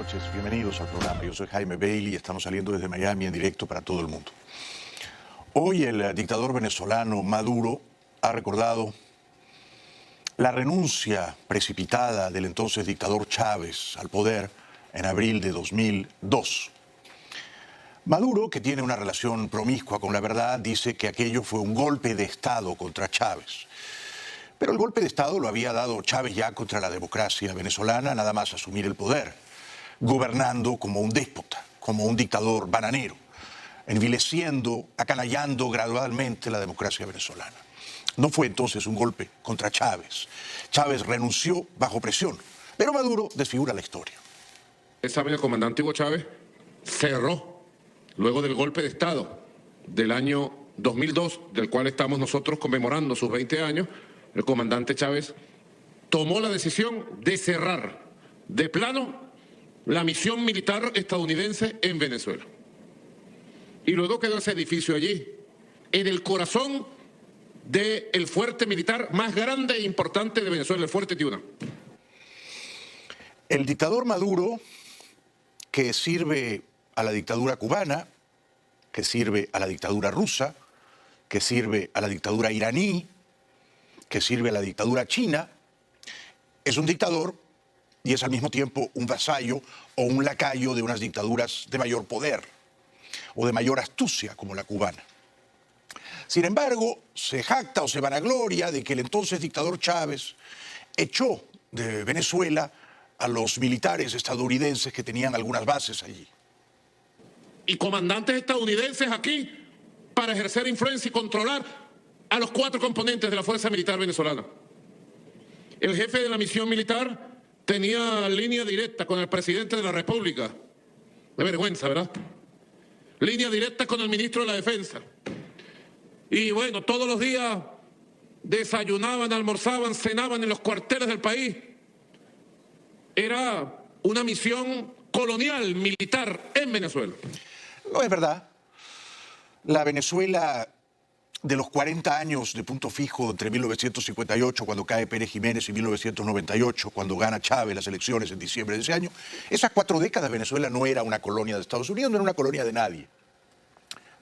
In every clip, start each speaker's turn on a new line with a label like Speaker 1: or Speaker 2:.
Speaker 1: noches, bienvenidos al programa. Yo soy Jaime Bailey y estamos saliendo desde Miami en directo para todo el mundo. Hoy el dictador venezolano Maduro ha recordado la renuncia precipitada del entonces dictador Chávez al poder en abril de 2002. Maduro, que tiene una relación promiscua con la verdad, dice que aquello fue un golpe de Estado contra Chávez. Pero el golpe de Estado lo había dado Chávez ya contra la democracia venezolana, nada más asumir el poder, gobernando como un déspota, como un dictador bananero, envileciendo, acanallando gradualmente la democracia venezolana. No fue entonces un golpe contra Chávez. Chávez renunció bajo presión, pero Maduro desfigura la historia.
Speaker 2: ¿Saben? El comandante Hugo Chávez cerró, luego del golpe de Estado del año 2002, del cual estamos nosotros conmemorando sus 20 años, el comandante Chávez tomó la decisión de cerrar de plano la misión militar estadounidense en Venezuela. Y luego quedó ese edificio allí, en el corazón del fuerte militar más grande e importante de Venezuela, el Fuerte Tiuna.
Speaker 1: El dictador Maduro, que sirve a la dictadura cubana, que sirve a la dictadura rusa, que sirve a la dictadura iraní, que sirve a la dictadura china, es un dictador y es al mismo tiempo un vasallo o un lacayo de unas dictaduras de mayor poder o de mayor astucia como la cubana. Sin embargo, se jacta o se vanagloria de que el entonces dictador Chávez echó de Venezuela a los militares estadounidenses que tenían algunas bases allí.
Speaker 2: Y comandantes estadounidenses aquí para ejercer influencia y controlar a los 4 componentes de la Fuerza Militar venezolana. El jefe de la misión militar tenía línea directa con el presidente de la República. De vergüenza, ¿verdad? Línea directa con el ministro de la Defensa. Y bueno, todos los días desayunaban, almorzaban, cenaban en los cuarteles del país. Era una misión colonial, militar en Venezuela.
Speaker 1: No es verdad. La Venezuela de los 40 años de punto fijo entre 1958, cuando cae Pérez Jiménez, y 1998, cuando gana Chávez las elecciones en diciembre de ese año, esas 4 décadas Venezuela no era una colonia de Estados Unidos, no era una colonia de nadie.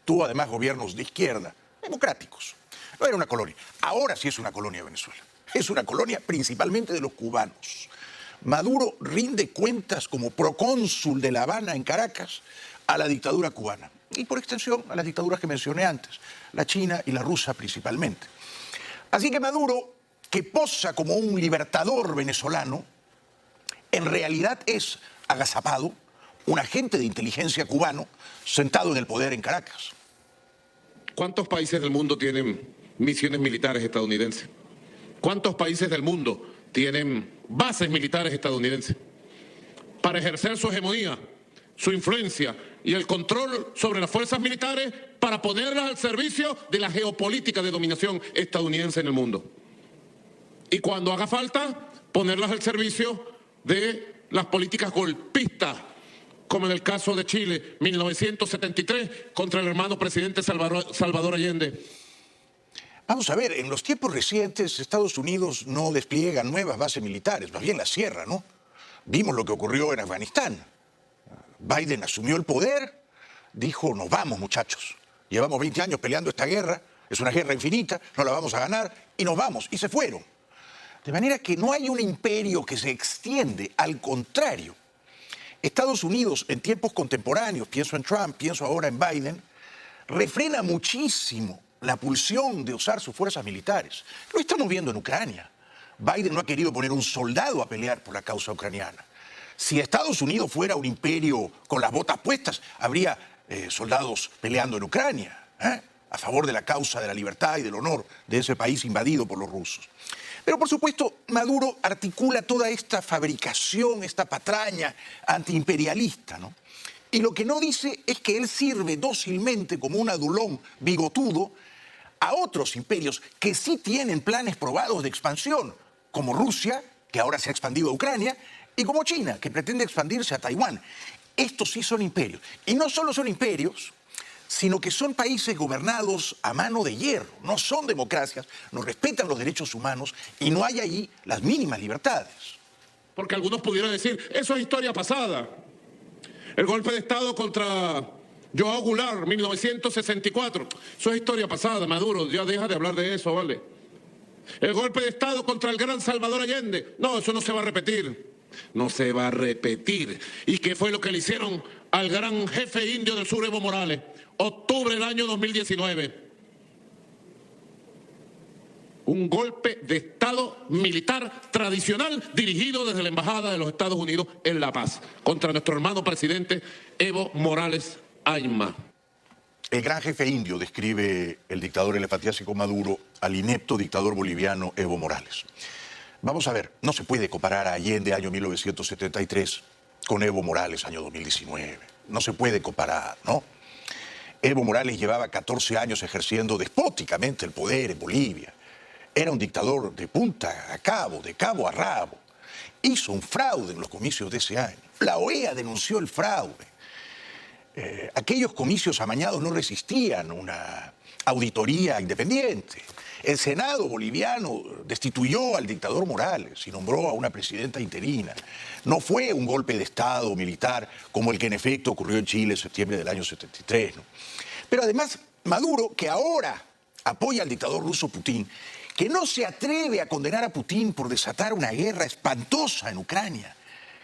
Speaker 1: Tuvo además gobiernos de izquierda, democráticos. No era una colonia. Ahora sí es una colonia Venezuela. Es una colonia principalmente de los cubanos. Maduro rinde cuentas como procónsul de La Habana en Caracas a la dictadura cubana y por extensión a las dictaduras que mencioné antes, la china y la rusa principalmente. Así que Maduro, que posa como un libertador venezolano, en realidad es agazapado, un agente de inteligencia cubano sentado en el poder en Caracas.
Speaker 2: ¿Cuántos países del mundo tienen misiones militares estadounidenses? ¿Cuántos países del mundo tienen bases militares estadounidenses? Para ejercer su hegemonía, su influencia y el control sobre las fuerzas militares para ponerlas al servicio de la geopolítica de dominación estadounidense en el mundo. Y cuando haga falta, ponerlas al servicio de las políticas golpistas, como en el caso de Chile, 1973, contra el hermano presidente Salvador Allende.
Speaker 1: Vamos a ver, en los tiempos recientes Estados Unidos no despliega nuevas bases militares, más bien las cierra, ¿no? Vimos lo que ocurrió en Afganistán. Biden asumió el poder, dijo, nos vamos muchachos, llevamos 20 años peleando esta guerra, es una guerra infinita, no la vamos a ganar, y nos vamos, y se fueron. De manera que no hay un imperio que se extiende, al contrario. Estados Unidos en tiempos contemporáneos, pienso en Trump, pienso ahora en Biden, refrena muchísimo la pulsión de usar sus fuerzas militares. Lo estamos viendo en Ucrania. Biden no ha querido poner un soldado a pelear por la causa ucraniana. Si Estados Unidos fuera un imperio con las botas puestas, habría soldados peleando en Ucrania, a favor de la causa de la libertad y del honor de ese país invadido por los rusos. Pero por supuesto, Maduro articula toda esta fabricación, esta patraña antiimperialista, ¿no? Y lo que no dice es que él sirve dócilmente como un adulón bigotudo a otros imperios que sí tienen planes probados de expansión, como Rusia, que ahora se ha expandido a Ucrania, y como China, que pretende expandirse a Taiwán. Estos sí son imperios. Y no solo son imperios, sino que son países gobernados a mano de hierro. No son democracias, no respetan los derechos humanos y no hay allí las mínimas libertades.
Speaker 2: Porque algunos pudieran decir, eso es historia pasada. El golpe de Estado contra João Goulart, 1964. Eso es historia pasada, Maduro, ya deja de hablar de eso, ¿vale? El golpe de Estado contra el gran Salvador Allende. No, eso no se va a repetir. No se va a repetir. ¿Y qué fue lo que le hicieron al gran jefe indio del sur, Evo Morales? Octubre del año 2019. Un golpe de Estado militar tradicional dirigido desde la Embajada de los Estados Unidos en La Paz contra nuestro hermano presidente Evo Morales Ayma.
Speaker 1: El gran jefe indio describe el dictador elefatiásico Maduro al inepto dictador boliviano Evo Morales. Vamos a ver, no se puede comparar a Allende año 1973 con Evo Morales año 2019. No se puede comparar, ¿no? Evo Morales llevaba 14 años ejerciendo despóticamente el poder en Bolivia. Era un dictador de punta a cabo, de cabo a rabo. Hizo un fraude en los comicios de ese año. La OEA denunció el fraude. Aquellos comicios amañados no resistían una auditoría independiente. El Senado boliviano destituyó al dictador Morales y nombró a una presidenta interina. No fue un golpe de Estado militar como el que en efecto ocurrió en Chile en septiembre del año 73. ¿No? Pero además, Maduro, que ahora apoya al dictador ruso Putin, que no se atreve a condenar a Putin por desatar una guerra espantosa en Ucrania,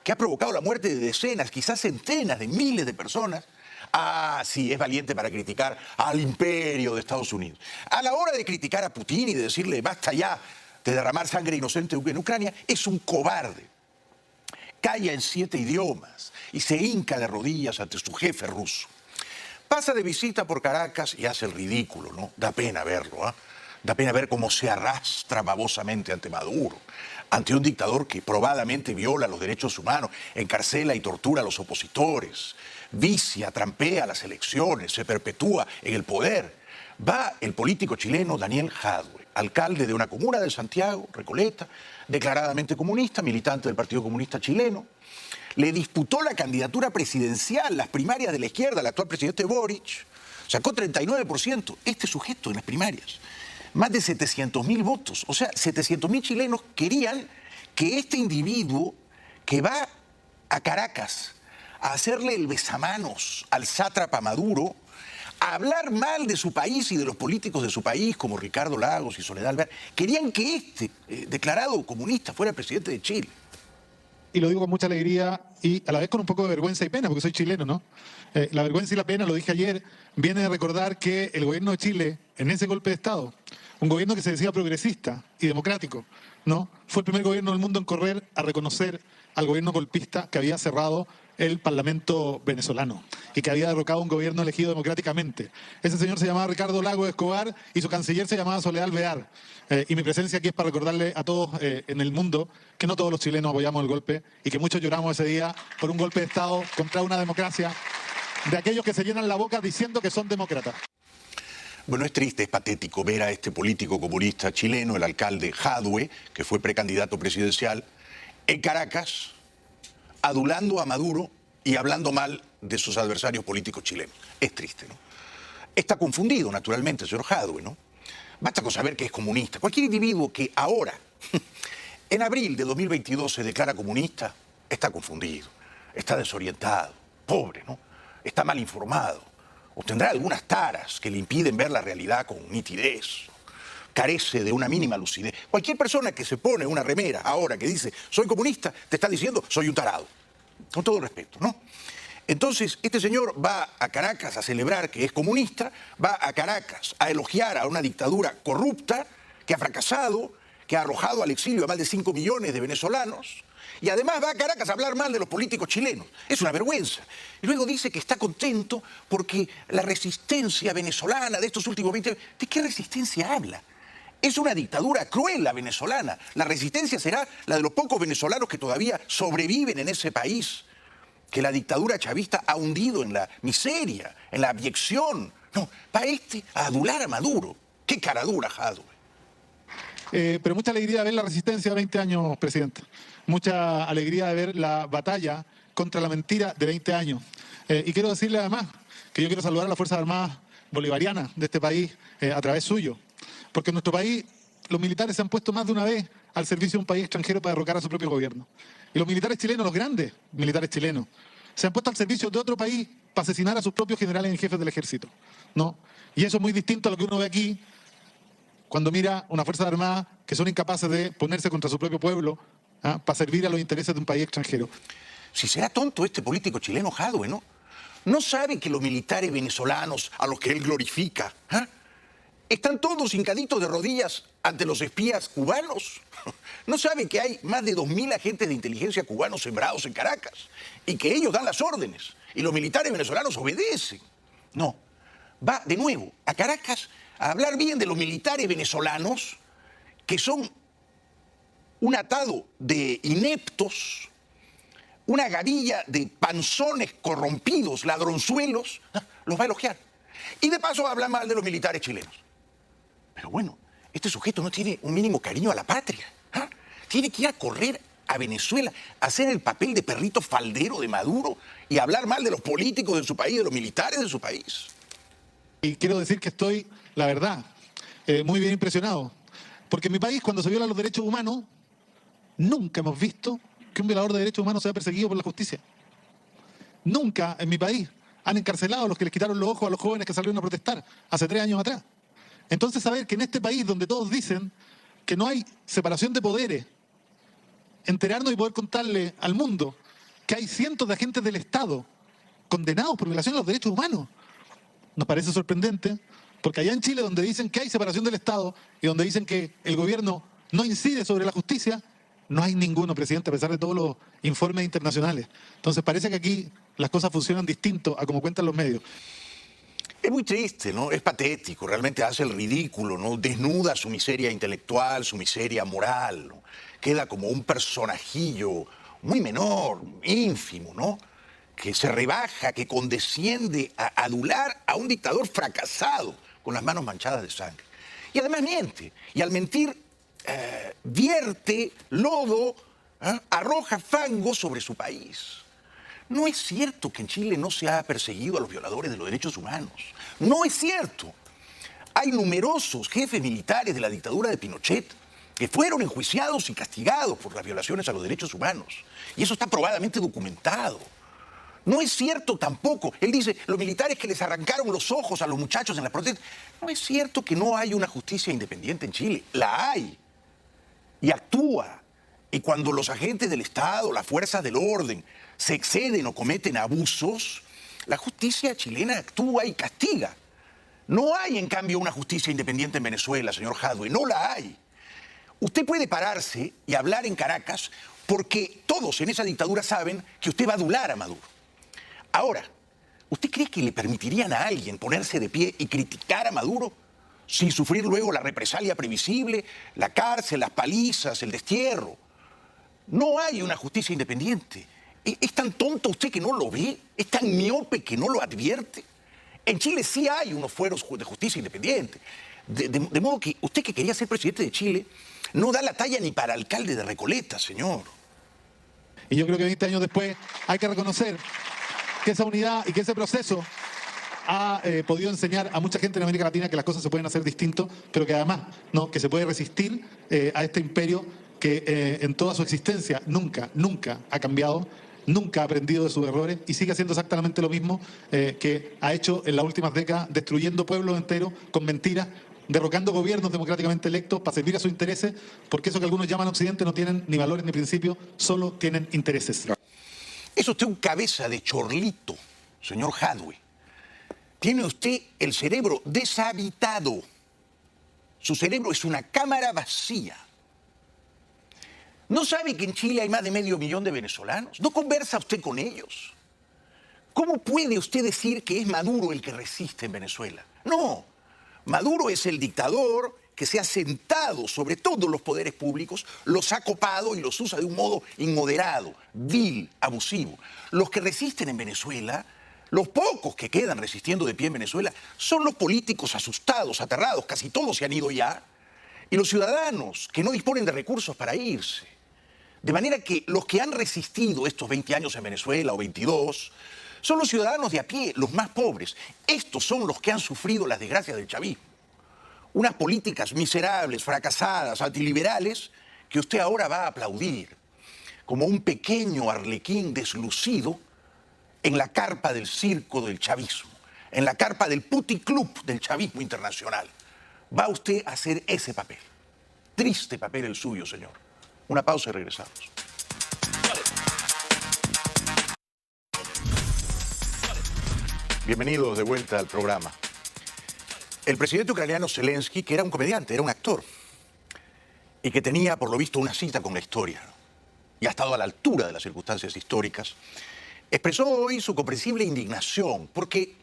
Speaker 1: que ha provocado la muerte de decenas, quizás centenas de miles de personas. Ah, sí, es valiente para criticar al imperio de Estados Unidos. A la hora de criticar a Putin y de decirle basta ya de derramar sangre inocente en Ucrania, es un cobarde. Calla en 7 idiomas y se hinca de rodillas ante su jefe ruso. Pasa de visita por Caracas y hace el ridículo, ¿no? Da pena verlo, ¿eh? Da pena ver cómo se arrastra babosamente ante Maduro, ante un dictador que probadamente viola los derechos humanos, encarcela y tortura a los opositores, vicia, trampea las elecciones, se perpetúa en el poder. Va el político chileno Daniel Jadwe, alcalde de una comuna de Santiago, Recoleta, declaradamente comunista, militante del Partido Comunista Chileno. Le disputó la candidatura presidencial, las primarias de la izquierda, al actual presidente Boric. Sacó 39%, este sujeto en las primarias. Más de 700.000 votos. O sea, 700.000 chilenos querían que este individuo que va a Caracas a hacerle el besamanos al sátrapa Maduro, a hablar mal de su país y de los políticos de su país, como Ricardo Lagos y Soledad Alvear, querían que este, declarado comunista, fuera el presidente de Chile.
Speaker 3: Y lo digo con mucha alegría y a la vez con un poco de vergüenza y pena, porque soy chileno, ¿no? La vergüenza y la pena, lo dije ayer, viene de recordar que el gobierno de Chile, en ese golpe de Estado, un gobierno que se decía progresista y democrático, ¿no? Fue el primer gobierno del mundo en correr a reconocer al gobierno golpista que había cerrado el Parlamento venezolano y que había derrocado un gobierno elegido democráticamente. Ese señor se llamaba Ricardo Lagos Escobar y su canciller se llamaba Soledad Alvear. Y mi presencia aquí es para recordarle a todos en el mundo que no todos los chilenos apoyamos el golpe y que muchos lloramos ese día por un golpe de Estado contra una democracia de aquellos que se llenan la boca diciendo que son demócratas.
Speaker 1: Bueno, es triste, es patético ver a este político comunista chileno, el alcalde Jadwe, que fue precandidato presidencial, en Caracas, adulando a Maduro y hablando mal de sus adversarios políticos chilenos. Es triste, ¿no? Está confundido, naturalmente, señor Jadwe, ¿no? Basta con saber que es comunista. Cualquier individuo que ahora, en abril de 2022, se declara comunista, está confundido, está desorientado, pobre, ¿no? Está mal informado, o tendrá algunas taras que le impiden ver la realidad con nitidez. Carece de una mínima lucidez. Cualquier persona que se pone una remera ahora que dice soy comunista, te está diciendo soy un tarado. Con todo respeto, ¿no? Entonces, este señor va a Caracas a celebrar que es comunista, va a Caracas a elogiar a una dictadura corrupta que ha fracasado, que ha arrojado al exilio a más de 5 millones de venezolanos, y además va a Caracas a hablar mal de los políticos chilenos. Es una vergüenza. Y luego dice que está contento porque la resistencia venezolana de estos últimos 20 años... ¿De qué resistencia habla? Es una dictadura cruel la venezolana. La resistencia será la de los pocos venezolanos que todavía sobreviven en ese país, que la dictadura chavista ha hundido en la miseria, en la abyección. No, va a adular a Maduro. ¡Qué cara dura, Jadwe!
Speaker 3: Pero mucha alegría de ver la resistencia de 20 años, presidente. Mucha alegría de ver la batalla contra la mentira de 20 años. Y quiero decirle además que yo quiero saludar a las Fuerzas Armadas bolivarianas de este país a través suyo. Porque en nuestro país los militares se han puesto más de una vez al servicio de un país extranjero para derrocar a su propio gobierno. Y los militares chilenos, los grandes militares chilenos, se han puesto al servicio de otro país para asesinar a sus propios generales en jefes del ejército, ¿no? Y eso es muy distinto a lo que uno ve aquí cuando mira una fuerza armada que son incapaces de ponerse contra su propio pueblo, ¿ah?, para servir a los intereses de un país extranjero.
Speaker 1: Si será tonto este político chileno Jadwe, ¿no? ¿No sabe que los militares venezolanos a los que él glorifica, ¿ah?, están todos hincaditos de rodillas ante los espías cubanos? ¿No sabe que hay más de 2.000 agentes de inteligencia cubanos sembrados en Caracas y que ellos dan las órdenes y los militares venezolanos obedecen? No, va de nuevo a Caracas a hablar bien de los militares venezolanos, que son un atado de ineptos, una gavilla de panzones corrompidos, ladronzuelos. Los va a elogiar. Y de paso habla mal de los militares chilenos. Pero bueno, este sujeto no tiene un mínimo cariño a la patria, ¿ah? Tiene que ir a correr a Venezuela, a hacer el papel de perrito faldero de Maduro y hablar mal de los políticos de su país, de los militares de su país.
Speaker 3: Y quiero decir que estoy, la verdad, muy bien impresionado. Porque en mi país, cuando se violan los derechos humanos, nunca hemos visto que un violador de derechos humanos sea perseguido por la justicia. Nunca en mi país han encarcelado a los que les quitaron los ojos a los jóvenes que salieron a protestar hace 3 años atrás. Entonces, saber que en este país donde todos dicen que no hay separación de poderes, enterarnos y poder contarle al mundo que hay cientos de agentes del Estado condenados por violación de los derechos humanos, nos parece sorprendente, porque allá en Chile, donde dicen que hay separación del Estado y donde dicen que el gobierno no incide sobre la justicia, no hay ninguno, presidente, a pesar de todos los informes internacionales. Entonces parece que aquí las cosas funcionan distinto a como cuentan los medios.
Speaker 1: Es muy triste, ¿no? Es patético, realmente hace el ridículo, ¿no? Desnuda su miseria intelectual, su miseria moral, ¿no? Queda como un personajillo muy menor, ínfimo, ¿no? Que se rebaja, que condesciende a adular a un dictador fracasado, con las manos manchadas de sangre. Y además miente, y al mentir vierte lodo, arroja fango sobre su país. No es cierto que en Chile no se ha perseguido a los violadores de los derechos humanos. No es cierto. Hay numerosos jefes militares de la dictadura de Pinochet que fueron enjuiciados y castigados por las violaciones a los derechos humanos. Y eso está probadamente documentado. No es cierto tampoco. Él dice, los militares que les arrancaron los ojos a los muchachos en las protestas. No es cierto que no hay una justicia independiente en Chile. La hay. Y actúa. Y cuando los agentes del Estado, las fuerzas del orden, se exceden o cometen abusos, la justicia chilena actúa y castiga. No hay, en cambio, una justicia independiente en Venezuela, señor Jadwe. No la hay. Usted puede pararse y hablar en Caracas porque todos en esa dictadura saben que usted va a adular a Maduro. Ahora, ¿usted cree que le permitirían a alguien ponerse de pie y criticar a Maduro sin sufrir luego la represalia previsible, la cárcel, las palizas, el destierro? No hay una justicia independiente. ¿Es tan tonto usted que no lo ve? ¿Es tan miope que no lo advierte? En Chile sí hay unos fueros de justicia independiente. De modo que usted, que quería ser presidente de Chile, no da la talla ni para alcalde de Recoleta, señor.
Speaker 3: Y yo creo que 20 años después hay que reconocer que esa unidad y que ese proceso ha podido enseñar a mucha gente en América Latina que las cosas se pueden hacer distinto, pero que además, ¿no?, que se puede resistir a este imperio que en toda su existencia nunca ha cambiado, nunca ha aprendido de sus errores y sigue haciendo exactamente lo mismo que ha hecho en las últimas décadas, destruyendo pueblos enteros con mentiras, derrocando gobiernos democráticamente electos para servir a sus intereses, porque eso que algunos llaman Occidente no tienen ni valores ni principios, solo tienen intereses.
Speaker 1: Es usted un cabeza de chorlito, señor Jadwe. Tiene usted el cerebro deshabitado. Su cerebro es una cámara vacía. ¿No sabe que en Chile hay más de 500.000 de venezolanos? ¿No conversa usted con ellos? ¿Cómo puede usted decir que es Maduro el que resiste en Venezuela? No, Maduro es el dictador que se ha sentado sobre todos los poderes públicos, los ha copado y los usa de un modo inmoderado, vil, abusivo. Los que resisten en Venezuela, los pocos que quedan resistiendo de pie en Venezuela, son los políticos asustados, aterrados, casi todos se han ido ya, y los ciudadanos que no disponen de recursos para irse. De manera que los que han resistido estos 20 años en Venezuela, o 22, son los ciudadanos de a pie, los más pobres. Estos son los que han sufrido las desgracias del chavismo. Unas políticas miserables, fracasadas, antiliberales, que usted ahora va a aplaudir como un pequeño arlequín deslucido en la carpa del circo del chavismo, en la carpa del puticlub del chavismo internacional. Va usted a hacer ese papel. Triste papel el suyo, señor. Una pausa y regresamos. Bienvenidos de vuelta al programa. El presidente ucraniano Zelensky, que era un comediante, era un actor, y que tenía, por lo visto, una cita con la historia, ¿no? Y ha estado a la altura de las circunstancias históricas, expresó hoy su comprensible indignación, porque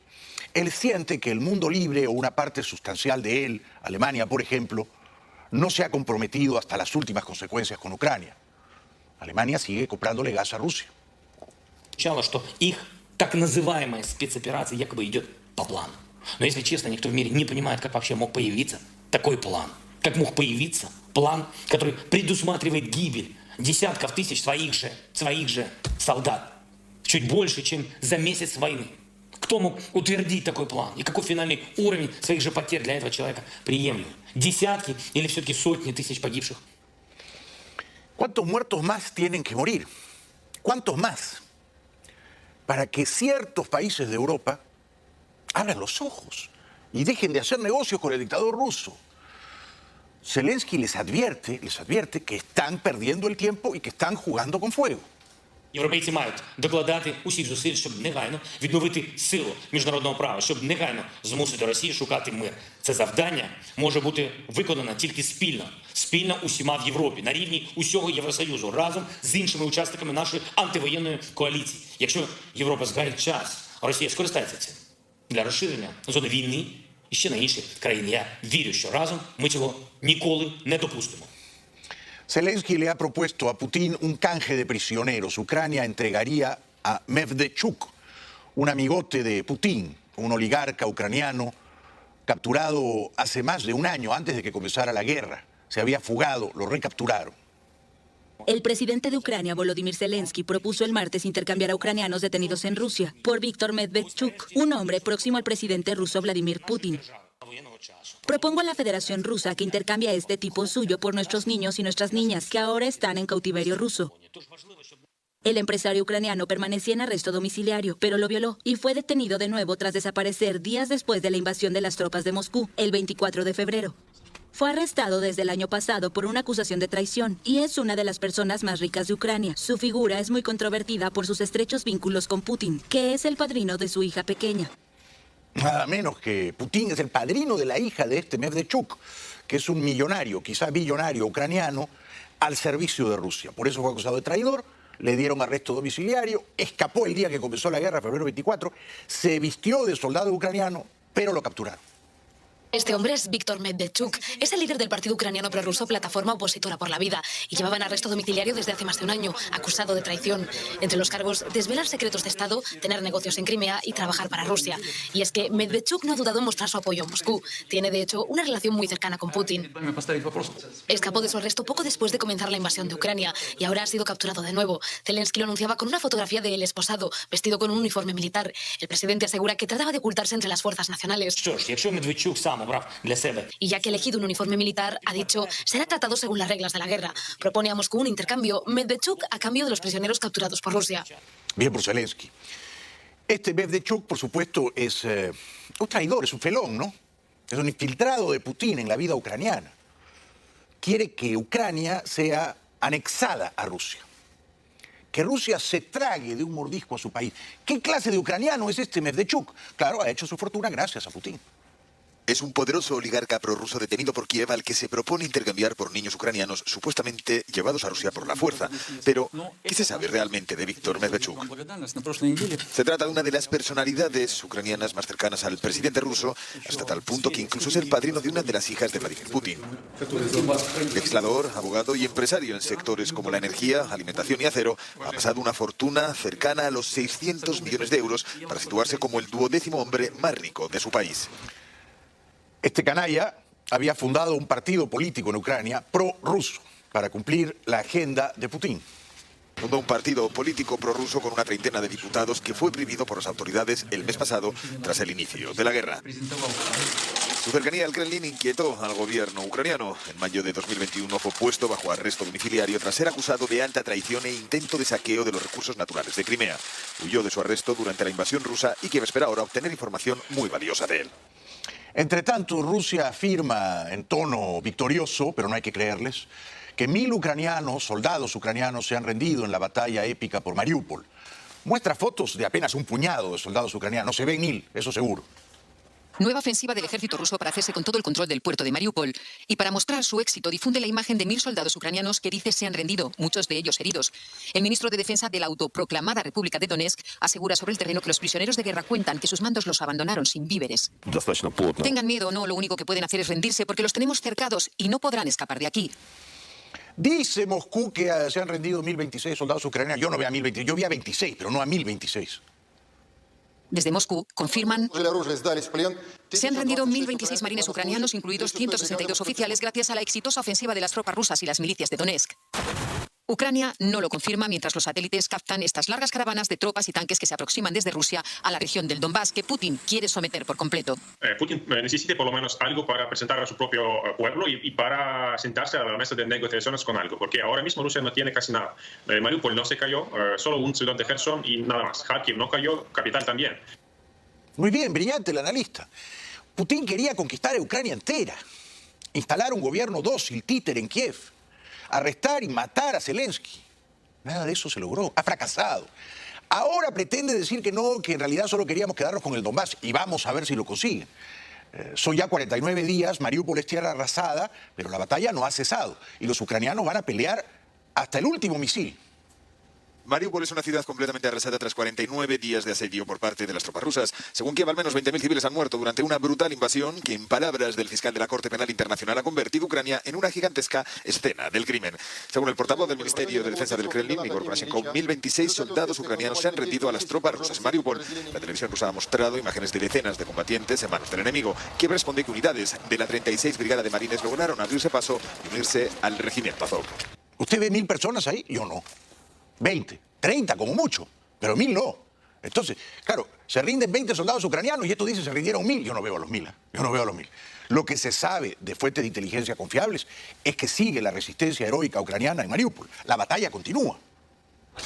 Speaker 1: él siente que el mundo libre o una parte sustancial de él, Alemania, por ejemplo, no se ha comprometido hasta las últimas consecuencias con Ucrania. Alemania sigue comprándole gas a Rusia.
Speaker 4: Что их так называемая спецоперация якобы идет по плану. Но если честно, никто в мире не понимает, как вообще мог появиться такой план. Как мог появиться план, который предусматривает гибель десятков тысяч своих же солдат. Чуть больше, чем за месяц войны. Кто мог утвердить такой план? И какой финальный уровень своих же потерь для этого человека приемлем? Десятки или все-таки сотни тысяч погибших?
Speaker 1: ¿Cuántos muertos más tienen que morir? ¿Cuántos más? Para que ciertos países de Europa abran los ojos y dejen de hacer negocios con el dictador ruso. Zelensky les advierte que están perdiendo el tiempo y que están jugando con fuego.
Speaker 4: Європейці мають докладати усіх зусиль, щоб негайно відновити силу міжнародного права, щоб негайно змусити Росію шукати мир. Це завдання може бути виконано тільки спільно. Спільно усіма в Європі, на рівні усього Євросоюзу, разом з іншими учасниками нашої антивоєнної коаліції. Якщо Європа згає час, Росія скористається цим для розширення зони війни і ще на інші країни. Я вірю, що разом ми цього ніколи не допустимо.
Speaker 1: Zelensky le ha propuesto a Putin un canje de prisioneros. Ucrania entregaría a Medvedchuk, un amigote de Putin, un oligarca ucraniano capturado hace más de un año antes de que comenzara la guerra. Se había fugado, lo recapturaron.
Speaker 5: El presidente de Ucrania, Volodymyr Zelensky, propuso el martes intercambiar a ucranianos detenidos en Rusia por Víctor Medvedchuk, un hombre próximo al presidente ruso Vladimir Putin. Propongo a la Federación Rusa que intercambie a este tipo suyo por nuestros niños y nuestras niñas que ahora están en cautiverio ruso. El empresario ucraniano permanecía en arresto domiciliario, pero lo violó y fue detenido de nuevo tras desaparecer días después de la invasión de las tropas de Moscú, el 24 de febrero. Fue arrestado desde el año pasado por una acusación de traición y es una de las personas más ricas de Ucrania. Su figura es muy controvertida por sus estrechos vínculos con Putin, que es el padrino de su hija pequeña.
Speaker 1: Nada menos que Putin es el padrino de la hija de este Medvedchuk, que es un millonario, quizá billonario ucraniano, al servicio de Rusia. Por eso fue acusado de traidor, le dieron arresto domiciliario, escapó el día que comenzó la guerra, febrero 24, se vistió de soldado ucraniano, pero lo capturaron.
Speaker 6: Este hombre es Víctor Medvedchuk. Es el líder del partido ucraniano prorruso Plataforma Opositora por la Vida y llevaba en arresto domiciliario desde hace más de un año, acusado de traición. Entre los cargos, desvelar secretos de Estado, tener negocios en Crimea y trabajar para Rusia. Y es que Medvedchuk no ha dudado en mostrar su apoyo a Moscú. Tiene, de hecho, una relación muy cercana con Putin. Escapó de su arresto poco después de comenzar la invasión de Ucrania y ahora ha sido capturado de nuevo. Zelensky lo anunciaba con una fotografía de él esposado, vestido con un uniforme militar. El presidente asegura que trataba de ocultarse entre las fuerzas nacionales. Y ya que ha elegido un uniforme militar, ha dicho, será tratado según las reglas de la guerra. Propone a Moscú un intercambio, Medvedchuk a cambio de los prisioneros capturados por Rusia.
Speaker 1: Bien por Zelensky. Este Medvedchuk, por supuesto, es un traidor, es un felón, ¿no? Es un infiltrado de Putin en la vida ucraniana. Quiere que Ucrania sea anexada a Rusia. Que Rusia se trague de un mordisco a su país. ¿Qué clase de ucraniano es este Medvedchuk? Claro, ha hecho su fortuna gracias a Putin.
Speaker 7: Es un poderoso oligarca prorruso detenido por Kiev al que se propone intercambiar por niños ucranianos supuestamente llevados a Rusia por la fuerza. Pero, ¿qué se sabe realmente de Víctor Medvedchuk? Se trata de una de las personalidades ucranianas más cercanas al presidente ruso, hasta tal punto que incluso es el padrino de una de las hijas de Vladimir Putin. Legislador, abogado y empresario en sectores como la energía, alimentación y acero, ha pasado una fortuna cercana a los 600 millones de euros para situarse como el 12º hombre más rico de su país.
Speaker 1: Este canalla había fundado un partido político en Ucrania prorruso para cumplir la agenda de Putin.
Speaker 7: Fundó un partido político prorruso con una treintena de diputados que fue prohibido por las autoridades el mes pasado tras el inicio de la guerra. Su cercanía al Kremlin inquietó al gobierno ucraniano. En mayo de 2021 fue puesto bajo arresto domiciliario tras ser acusado de alta traición e intento de saqueo de los recursos naturales de Crimea. Huyó de su arresto durante la invasión rusa y Kiev espera ahora obtener información muy valiosa de él.
Speaker 1: Entre tanto, Rusia afirma en tono victorioso, pero no hay que creerles, que 1.000 ucranianos, soldados ucranianos, se han rendido en la batalla épica por Mariupol. Muestra fotos de apenas un puñado de soldados ucranianos. Se ven 1.000, eso seguro.
Speaker 8: Nueva ofensiva del ejército ruso para hacerse con todo el control del puerto de Mariupol. Y para mostrar su éxito, difunde la imagen de 1.000 soldados ucranianos que dice se han rendido, muchos de ellos heridos. El ministro de Defensa de la autoproclamada República de Donetsk asegura sobre el terreno que los prisioneros de guerra cuentan que sus mandos los abandonaron sin víveres. Tengan miedo o no, lo único que pueden hacer es rendirse porque los tenemos cercados y no podrán escapar de aquí.
Speaker 1: Dice Moscú que se han rendido 1.026 soldados ucranianos. Yo no veo a 1.026, yo vi a 26, pero no a 1.026.
Speaker 8: Desde Moscú confirman se han rendido 1.026 marines ucranianos, incluidos 162 oficiales, gracias a la exitosa ofensiva de las tropas rusas y las milicias de Donetsk. Ucrania no lo confirma mientras los satélites captan estas largas caravanas de tropas y tanques que se aproximan desde Rusia a la región del Donbass, que Putin quiere someter por completo.
Speaker 9: Putin necesita por lo menos algo para presentar a su propio pueblo y para sentarse a la mesa de negociaciones con algo, porque ahora mismo Rusia no tiene casi nada. Mariupol no se cayó, solo un ciudad de Kherson y nada más. Kharkiv no cayó, capital también.
Speaker 1: Muy bien, brillante el analista. Putin quería conquistar a Ucrania entera, instalar un gobierno dócil, títere en Kiev, arrestar y matar a Zelensky. Nada de eso se logró. Ha fracasado. Ahora pretende decir que no, que en realidad solo queríamos quedarnos con el Donbass y vamos a ver si lo consiguen. Son ya 49 días, Mariupol es tierra arrasada, pero la batalla no ha cesado y los ucranianos van a pelear hasta el último misil.
Speaker 7: Mariupol es una ciudad completamente arrasada tras 49 días de asedio por parte de las tropas rusas. Según Kiev, al menos 20.000 civiles han muerto durante una brutal invasión que, en palabras del fiscal de la Corte Penal Internacional, ha convertido Ucrania en una gigantesca escena del crimen. Según el portavoz del Ministerio de Defensa del Kremlin, Igor Konashenkov, 1.026 soldados ucranianos se han rendido a las tropas rusas en Mariupol. La televisión rusa ha mostrado imágenes de decenas de combatientes en manos del enemigo. Kiev responde que unidades de la 36 Brigada de Marines lograron abrirse paso y unirse al regimiento Azov.
Speaker 1: ¿Usted ve 1.000 personas ahí? Yo no. 20. 30 como mucho, pero 1.000 no. Entonces, claro, se rinden 20 soldados ucranianos y esto dice se rindieron 1.000. Yo no veo a los 1.000, yo no veo a los 1.000. Lo que se sabe de fuentes de inteligencia confiables es que sigue la resistencia heroica ucraniana en Mariupol. La batalla continúa.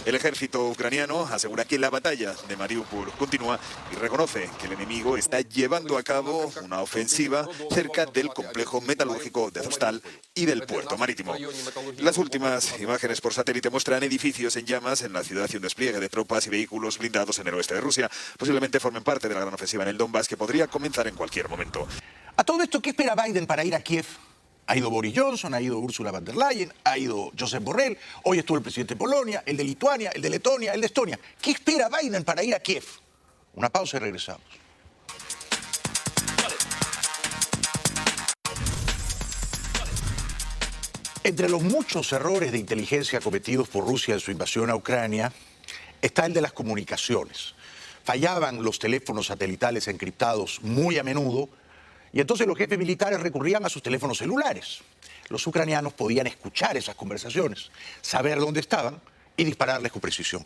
Speaker 7: El ejército ucraniano asegura que la batalla de Mariupol continúa y reconoce que el enemigo está llevando a cabo una ofensiva cerca del complejo metalúrgico de Azovstal y del puerto marítimo. Las últimas imágenes por satélite muestran edificios en llamas en la ciudad y un despliegue de tropas y vehículos blindados en el oeste de Rusia. Posiblemente formen parte de la gran ofensiva en el Donbass que podría comenzar en cualquier momento.
Speaker 1: A todo esto, ¿qué espera Biden para ir a Kiev? Ha ido Boris Johnson, ha ido Ursula von der Leyen, ha ido Josep Borrell, hoy estuvo el presidente de Polonia, el de Lituania, el de Letonia, el de Estonia. ¿Qué espera Biden para ir a Kiev? Una pausa y regresamos. Entre los muchos errores de inteligencia cometidos por Rusia en su invasión a Ucrania está el de las comunicaciones. Fallaban los teléfonos satelitales encriptados muy a menudo. Y entonces los jefes militares recurrían a sus teléfonos celulares. Los ucranianos podían escuchar esas conversaciones, saber dónde estaban y dispararles con precisión.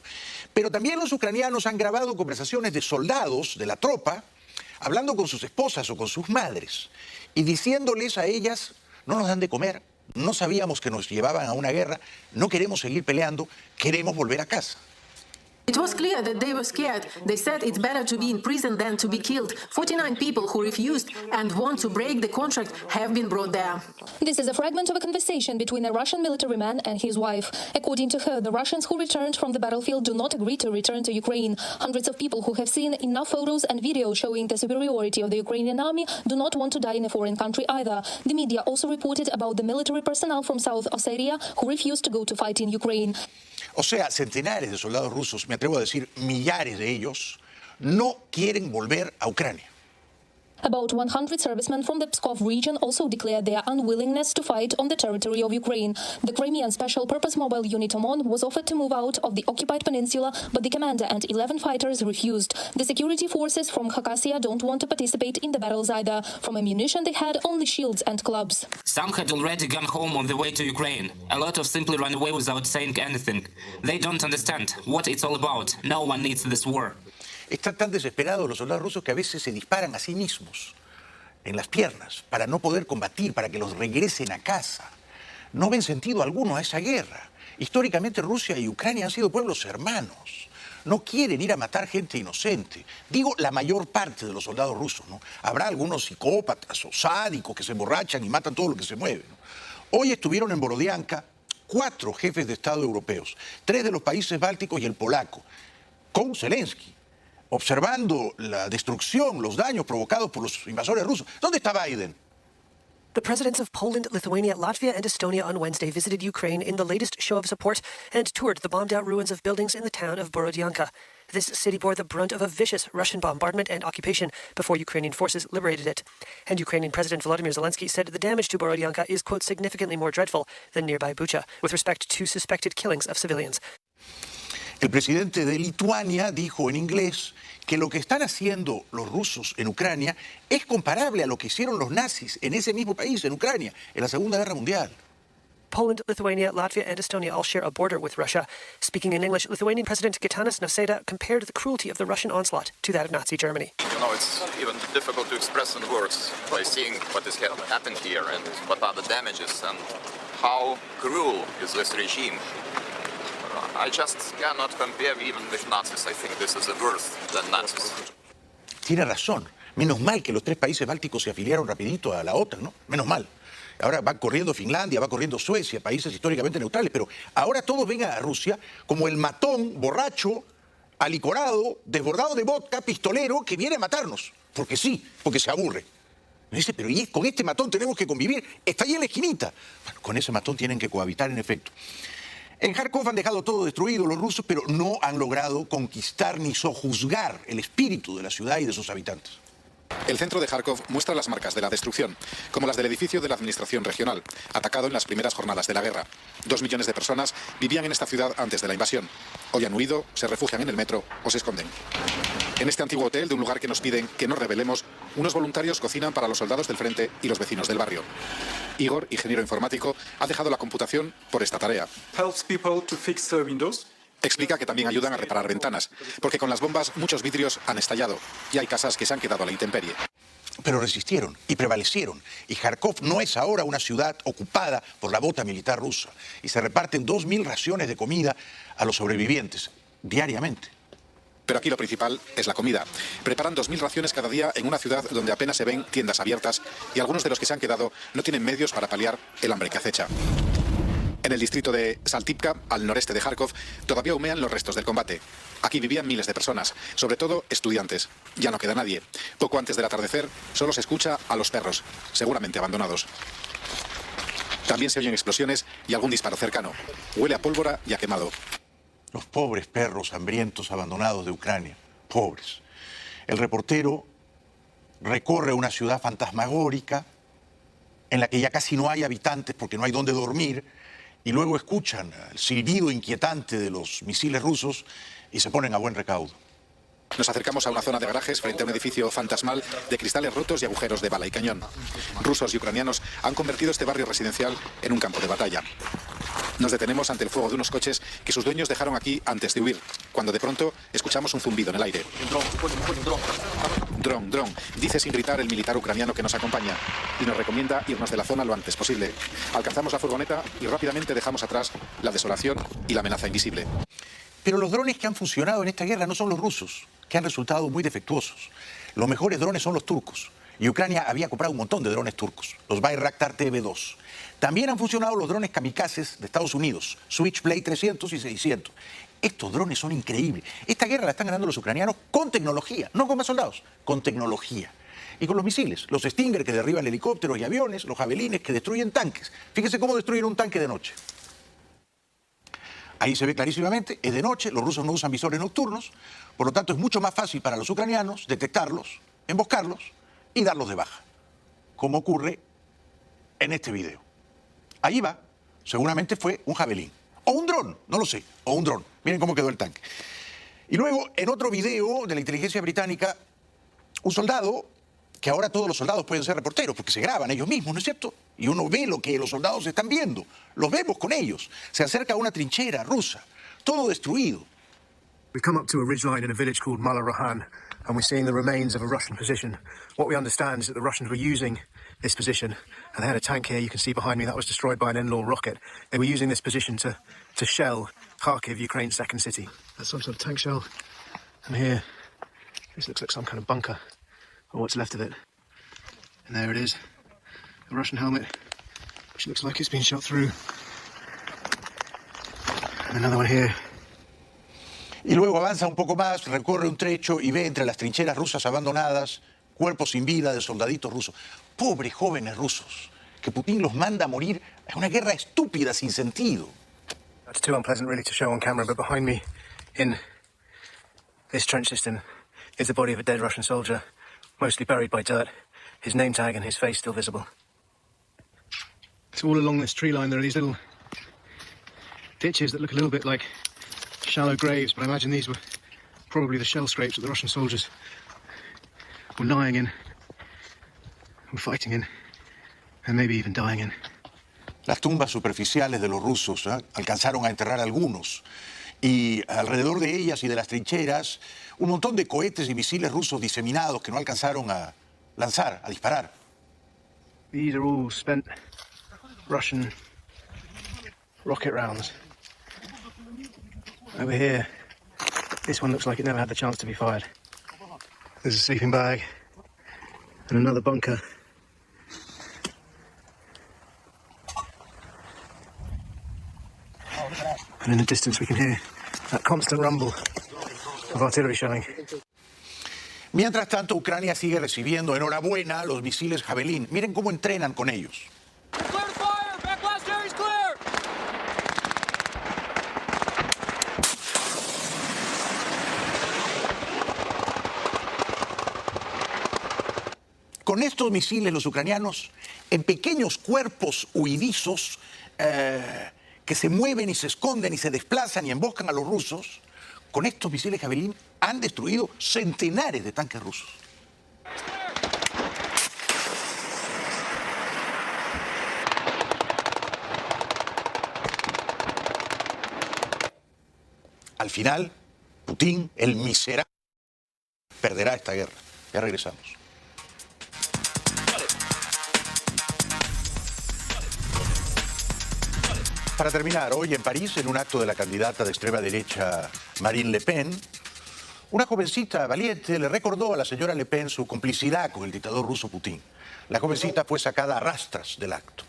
Speaker 1: Pero también los ucranianos han grabado conversaciones de soldados de la tropa hablando con sus esposas o con sus madres y diciéndoles a ellas, no nos dan de comer, no sabíamos que nos llevaban a una guerra, no queremos seguir peleando, queremos volver a casa.
Speaker 10: It was clear that they were scared. They said it's better to be in prison than to be killed. 49 people who refused and want to break the contract have been brought there.
Speaker 11: This is a fragment of a conversation between a Russian military man and his wife. According to her, the Russians who returned from the battlefield do not agree to return to Ukraine. Hundreds of people who have seen enough photos and videos showing the superiority of the Ukrainian army do not want to die in a foreign country either. The media also reported about the military personnel from South Ossetia who refused to go to fight in Ukraine.
Speaker 1: O sea, centenares de soldados rusos, me atrevo a decir millares de ellos, no quieren volver a Ucrania.
Speaker 11: About 100 servicemen from the Pskov region also declared their unwillingness to fight on the territory of Ukraine. The Crimean Special Purpose Mobile Unit OMON was offered to move out of the occupied peninsula, but the commander and 11 fighters refused. The security forces from Khakassia don't want to participate in the battles either. From ammunition, they had only shields and clubs.
Speaker 12: Some had already gone home on the way to Ukraine. A lot of simply ran away without saying anything. They don't understand what it's all about. No one needs this war.
Speaker 1: Están tan desesperados los soldados rusos que a veces se disparan a sí mismos. en las piernas para no poder combatir, para que los regresen a casa. No ven sentido alguno a esa guerra. Históricamente Rusia y Ucrania han sido pueblos hermanos. No quieren ir a matar gente inocente. Digo, la mayor parte de los soldados rusos, ¿no? Habrá algunos psicópatas o sádicos que se emborrachan y matan todo lo que se mueve, ¿no? Hoy estuvieron en Borodianka 4 jefes de Estado europeos, 3 de los países bálticos y el polaco, con Zelensky, observando la destrucción, los daños provocados por los invasores rusos. ¿Dónde está Biden?
Speaker 13: The presidents of Poland, Lithuania, Latvia, and Estonia on Wednesday visited Ukraine in the latest show of support and toured the bombed-out ruins of buildings in the town of Borodyanka. This city bore the brunt of a vicious Russian bombardment and occupation before Ukrainian forces liberated it. And Ukrainian President Volodymyr Zelensky said the damage to Borodyanka is, quote, significantly more dreadful than nearby Bucha, with respect to suspected killings of civilians.
Speaker 1: El presidente de Lituania dijo en inglés que lo que están haciendo los rusos en Ucrania es comparable a lo que hicieron los nazis en ese mismo país, en Ucrania, en la Segunda Guerra Mundial.
Speaker 13: Poland, Lithuania, Latvia, and Estonia all share a border with Russia. Speaking in English, Lithuanian President Gitanas Nausėda compared the cruelty of the Russian onslaught to that of Nazi Germany.
Speaker 14: You know, it's even difficult to express in words by seeing what has happened here and what are the damages and how cruel is this regime. I just cannot compare even with Nazis. I think this is worse than Nazis.
Speaker 1: Tiene razón. Menos mal que los 3 países bálticos se afiliaron rapidito a la OTAN, ¿no? Menos mal. Ahora va corriendo Finlandia, va corriendo Suecia, países históricamente neutrales, pero ahora todos ven a Rusia como el matón, borracho, alicorado, desbordado de vodka, pistolero, que viene a matarnos. Porque sí, porque se aburre. Me dice, pero ¿y con este matón tenemos que convivir? Está ahí en la esquinita. Bueno, con ese matón tienen que cohabitar en efecto. En Kharkov han dejado todo destruido los rusos, pero no han logrado conquistar ni sojuzgar el espíritu de la ciudad y de sus habitantes.
Speaker 15: El centro de Kharkov muestra las marcas de la destrucción, como las del edificio de la administración regional, atacado en las primeras jornadas de la guerra. 2 millones de personas vivían en esta ciudad antes de la invasión. Hoy han huido, se refugian en el metro o se esconden. En este antiguo hotel, de un lugar que nos piden que no revelemos, unos voluntarios cocinan para los soldados del frente y los vecinos del barrio. Igor, ingeniero informático, ha dejado la computación por esta tarea. Explica que también ayudan a reparar ventanas, porque con las bombas muchos vidrios han estallado y hay casas que se han quedado a la intemperie.
Speaker 1: Pero resistieron y prevalecieron. Y Kharkov no es ahora una ciudad ocupada por la bota militar rusa. Y se reparten 2.000 raciones de comida a los sobrevivientes diariamente.
Speaker 15: Pero aquí lo principal es la comida. Preparan 2.000 raciones cada día en una ciudad donde apenas se ven tiendas abiertas y algunos de los que se han quedado no tienen medios para paliar el hambre que acecha. En el distrito de Saltipka, al noreste de Kharkov, todavía humean los restos del combate. Aquí vivían miles de personas, sobre todo estudiantes. Ya no queda nadie. Poco antes del atardecer, solo se escucha a los perros, seguramente abandonados. También se oyen explosiones y algún disparo cercano. Huele a pólvora y a quemado.
Speaker 1: Los pobres perros hambrientos abandonados de Ucrania. Pobres. El reportero recorre una ciudad fantasmagórica en la que ya casi no hay habitantes porque no hay dónde dormir, y luego escuchan el silbido inquietante de los misiles rusos y se ponen a buen recaudo.
Speaker 15: Nos acercamos a una zona de garajes frente a un edificio fantasmal de cristales rotos y agujeros de bala y cañón. Rusos y ucranianos han convertido este barrio residencial en un campo de batalla. Nos detenemos ante el fuego de unos coches que sus dueños dejaron aquí antes de huir, cuando de pronto escuchamos un zumbido en el aire. Dron, dice sin gritar el militar ucraniano que nos acompaña y nos recomienda irnos de la zona lo antes posible. Alcanzamos la furgoneta y rápidamente dejamos atrás la desolación y la amenaza invisible.
Speaker 1: Pero los drones que han funcionado en esta guerra no son los rusos, que han resultado muy defectuosos. Los mejores drones son los turcos. Y Ucrania había comprado un montón de drones turcos, los Bayraktar TB2. También han funcionado los drones kamikazes de Estados Unidos, Switchblade 300 y 600. Estos drones son increíbles. Esta guerra la están ganando los ucranianos con tecnología, no con más soldados, con tecnología. Y con los misiles, los Stinger que derriban helicópteros y aviones, los javelines que destruyen tanques. Fíjense cómo destruyen un tanque de noche. Ahí se ve clarísimamente, es de noche, los rusos no usan visores nocturnos, por lo tanto es mucho más fácil para los ucranianos detectarlos, emboscarlos y darlos de baja, como ocurre en este video. Ahí va, seguramente fue un javelín, o un dron, no lo sé, o un dron. Miren cómo quedó el tanque. Y luego, en otro video de la inteligencia británica, un soldado, que ahora todos los soldados pueden ser reporteros, porque se graban ellos mismos, ¿no es cierto? Y uno ve lo que los soldados están viendo, los vemos con ellos. Se acerca a una trinchera rusa, todo destruido.
Speaker 16: We've come up to a ridgeline in a village called Malarahan, and we're seeing the remains of a Russian position. What we understand is that the Russians were using this position, and they had a tank here you can see behind me that was destroyed by an NLAW rocket. They were using this position to shell Kharkiv, Ukraine's second city. That's some sort of tank shell. And here, this looks like some kind of bunker, or what's left of it. And there it is, a Russian helmet, which looks like it's been shot through. And another one here.
Speaker 1: Y luego avanza un poco más, recorre un trecho y ve entre las trincheras rusas abandonadas cuerpos sin vida de soldaditos rusos. Pobres jóvenes rusos, que Putin los manda a morir en una guerra estúpida sin sentido.
Speaker 16: That's too unpleasant really to show on camera, but behind me in this trench system is the body of a dead Russian soldier, mostly buried by dirt, his name tag and his face still visible. So all along this tree line there are these little ditches that look a little bit like shallow graves, but I imagine these were probably the shell scrapes that the Russian soldiers were lying in, were fighting in, and maybe even dying in.
Speaker 1: Las tumbas superficiales de los rusos alcanzaron a enterrar algunos, y alrededor de ellas y de las trincheras un montón de cohetes y misiles rusos diseminados que no alcanzaron a lanzar, a disparar.
Speaker 16: These are all spent Russian rocket rounds. Over here, this one looks like it never had the chance to be fired. There's a sleeping bag and another bunker. And in the distance we can hear that constant rumble of artillery shelling.
Speaker 1: Mientras tanto, Ucrania sigue recibiendo enhorabuena los misiles Javelin. Miren cómo entrenan con ellos. Con estos misiles los ucranianos, en pequeños cuerpos huidizos que se mueven y se esconden y se desplazan y emboscan a los rusos, con estos misiles Javelin han destruido centenares de tanques rusos. Al final, Putin, el miserable, perderá esta guerra. Ya regresamos. Para terminar, hoy en París, en un acto de la candidata de extrema derecha Marine Le Pen, una jovencita valiente le recordó a la señora Le Pen su complicidad con el dictador ruso Putin. La jovencita fue sacada a rastras del acto.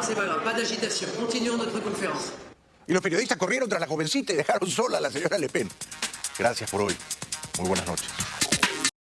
Speaker 17: C'est pas grave, pas d'agitación. Continuons notre conférence.
Speaker 1: Y los periodistas corrieron tras la jovencita y dejaron sola a la señora Le Pen. Gracias por hoy. Muy buenas noches.